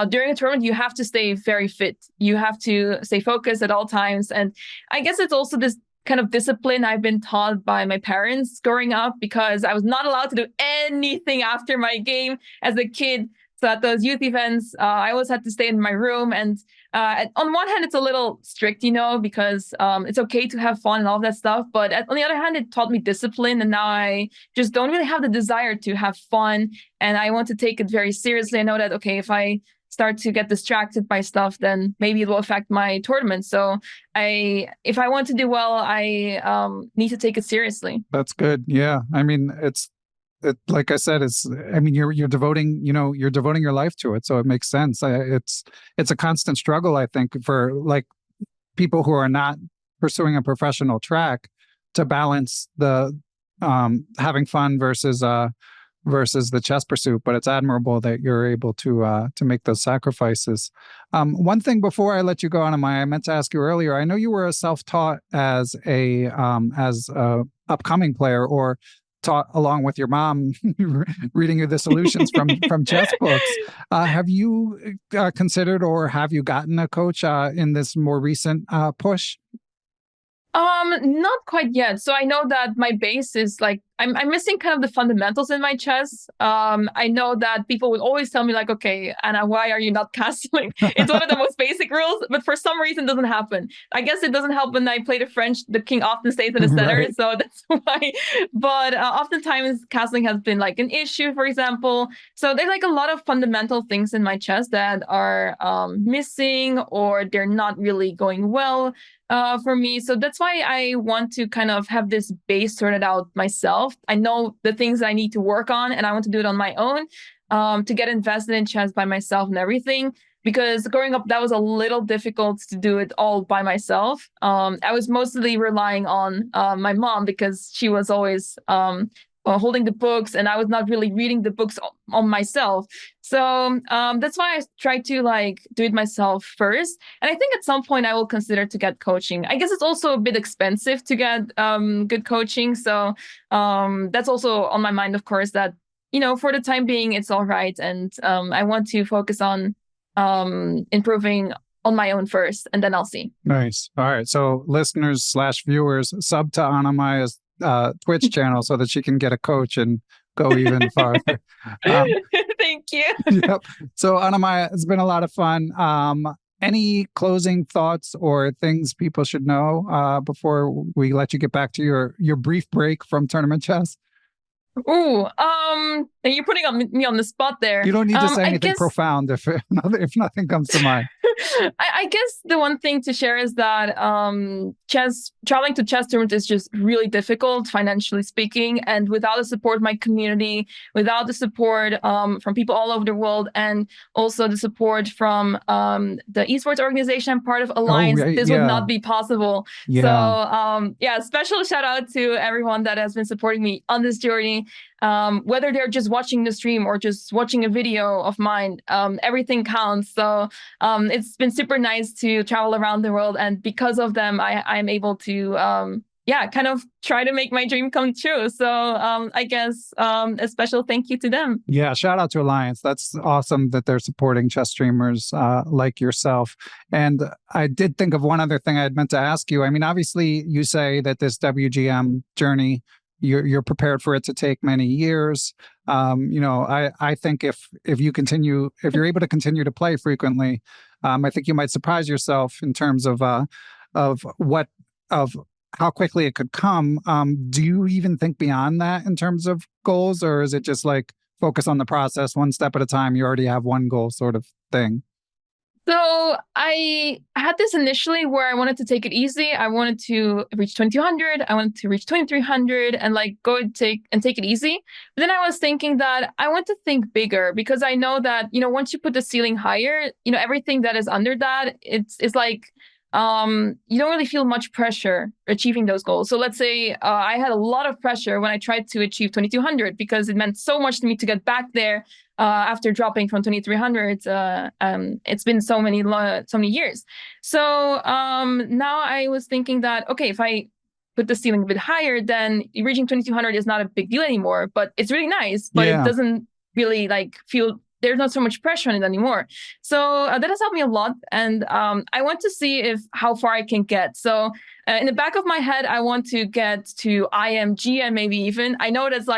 during a tournament, you have to stay very fit. You have to stay focused at all times. And I guess it's also this kind of discipline I've been taught by my parents growing up, because I was not allowed to do anything after my game as a kid. So at those youth events, I always had to stay in my room. And on one hand, it's a little strict, because it's okay to have fun and all of that stuff. But on the other hand, it taught me discipline. And now I just don't really have the desire to have fun. And I want to take it very seriously. I know that, okay, if I start to get distracted by stuff, then maybe it will affect my tournament. So if I want to do well, I need to take it seriously. That's good. Yeah, I mean, like I said, you're devoting your life to it, so it makes sense. It's a constant struggle, I think, for like people who are not pursuing a professional track to balance the having fun versus the chess pursuit. But it's admirable that you're able to make those sacrifices. One thing before I let you go, Anna-Maja, I meant to ask you earlier. I know you were self-taught as a upcoming player, or taught along with your mom, reading you the solutions from chess books. Have you considered, or have you gotten a coach in this more recent push? Not quite yet. So I know that my base is like I'm missing kind of the fundamentals in my chess. I know that people will always tell me like, okay, Anna, why are you not castling? It's one of the most basic rules, but for some reason it doesn't happen. I guess it doesn't help when I play the French. The king often stays in the center, Right. so that's why. But oftentimes castling has been like an issue, for example. So there's like a lot of fundamental things in my chess that are missing, or they're not really going well for me. So that's why I want to kind of have this base sorted out myself. I know the things I need to work on, and I want to do it on my own to get invested in chess by myself and everything. because growing up, that was a little difficult to do it all by myself. I was mostly relying on my mom because she was always holding the books, and I was not really reading the books on myself. So that's why I tried to do it myself first. And I think at some point I will consider to get coaching. I guess it's also a bit expensive to get good coaching. So that's also on my mind, of course, that, for the time being, it's all right. And I want to focus on improving on my own first, and then I'll see. Nice. All right. So listeners/viewers, sub to Anna-Maja's Twitch channel so that she can get a coach and go even farther. Thank you. Yep. So Anna-Maja, it's been a lot of fun. Any closing thoughts or things people should know before we let you get back to your brief break from tournament chess? Ooh, you're putting me on the spot there. You don't need to say anything profound if nothing comes to mind. I guess the one thing to share is that traveling to chess tournaments is just really difficult, financially speaking. And without the support of my community, without the support from people all over the world, and also the support from the esports organization I'm part of, Alliance, this would not be possible. Yeah. So special shout out to everyone that has been supporting me on this journey. Whether they're just watching the stream or just watching a video of mine, everything counts. So it's been super nice to travel around the world, and because of them, I'm able to kind of try to make my dream come true. So I guess a special thank you to them. Yeah, shout out to Alliance. That's awesome that they're supporting chess streamers like yourself. And I did think of one other thing I had meant to ask you. I mean, obviously, you say that this WGM journey, you're prepared for it to take many years. I think if you're able to continue to play frequently, I think you might surprise yourself in terms of how quickly it could come. Do you even think beyond that in terms of goals, or is it just focus on the process, one step at a time? You already have one goal sort of thing. So I had this initially where I wanted to take it easy. I wanted to reach 2200. I wanted to reach 2300 and go and take it easy. But then I was thinking that I want to think bigger, because I know that, once you put the ceiling higher, everything that is under that, it's you don't really feel much pressure achieving those goals. So let's say I had a lot of pressure when I tried to achieve 2200, because it meant so much to me to get back there after dropping from 2300. It's been so many years. So now I was thinking that, okay, if I put the ceiling a bit higher, then reaching 2200 is not a big deal anymore. But it's really nice, but it doesn't really feel, there's not so much pressure on it anymore. So that has helped me a lot. And I want to see how far I can get. So in the back of my head, I want to get to IM, GM, maybe even. I know that's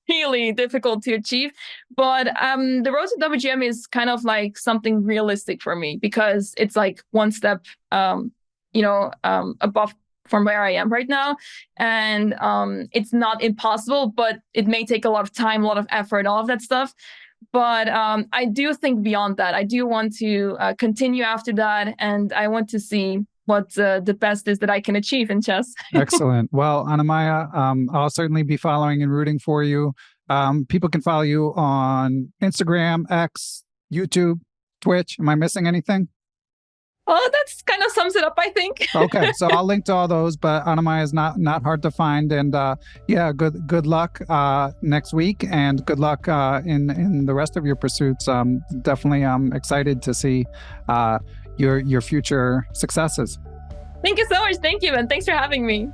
really difficult to achieve, but the road to WGM is kind of something realistic for me, because it's one step, above from where I am right now. And it's not impossible, but it may take a lot of time, a lot of effort, all of that stuff. But I do think beyond that. I do want to continue after that, and I want to see what the best is that I can achieve in chess. Excellent. Well, Anna-Maja, I'll certainly be following and rooting for you. People can follow you on Instagram, X, YouTube, Twitch. Am I missing anything? Oh, that's kind of sums it up, I think. Okay, so I'll link to all those, but Anna-Maja is not hard to find. And good luck next week, and good luck in the rest of your pursuits. Definitely excited to see your future successes. Thank you so much. Thank you, and thanks for having me.